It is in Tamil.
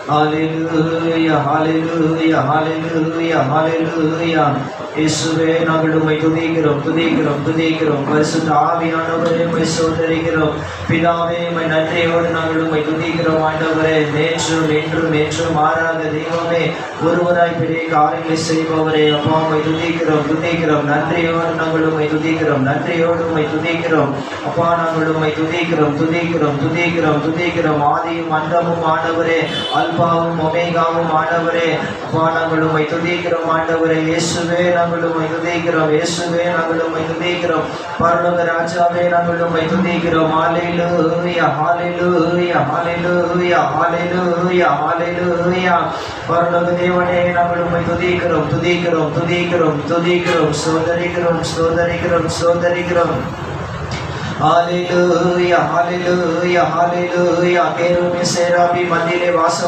ஹalleluya ஹalleluya ஹalleluya ஹalleluya. இயேசுவே நாங்கள் உம்மை துதிக்கிறோம் துதிக்கிறோம் துதிக்கிறோம். பரிசுத்த ஆவியானவரே உம்மை ஸ்தோத்திரிக்கிறோம். பிதாவே உம்மை நன்றியோடு நாங்கள் உம்மை துதிக்கிறோம். ஆண்டவரே நேற்றும் இன்றும் என்றும் மாறாத தெய்வமே, ஒருவராய் பெரிய காரியங்களை செய்பவரே, அப்பா உம்மை துதிக்கிறோம் துதிக்கிறோம். நன்றியோடு நாங்கள் உம்மை துதிக்கிறோம் நன்றியோடு உம்மை துதிக்கிறோம். அப்பா நாங்கள் உம்மை துதிக்கிறோம் துதிக்கிறோம் துதிக்கிறோம் துதிக்கிறோம். ஆதியும் அந்தமும் ஆண்டவரே, அல்பாவும் ஒமேகாவும் ஆண்டவரே, அப்பா நாங்கள் உம்மை துதிக்கிறோம். ஆண்டவரே இயேசுவே நாங்கள் உம்மை துதிக்கிறோம். இயேசுவே நாங்கள் உம்மை துதிக்கிறோம். பரலோக ராஜாவே நாங்கள் உம்மை துதிக்கிறோம். ஹalleluya ஹalleluya ஹalleluya ஹalleluya ஹalleluya. பரலோக தேவனே நாங்கள் உம்மை துதிக்கிறோம் துதிக்கிறோம் துதிக்கிறோம் துதிக்கிறோம். ஸ்தோத்திரிக்கிறோம் ஸ்தோத்திரிக்கிறோம் ஸ்தோத்திரிக்கிறோம். ஹalleluya ஹalleluya ஹalleluya. கேருபீம் சேராபீம் மத்தியிலே வாசம்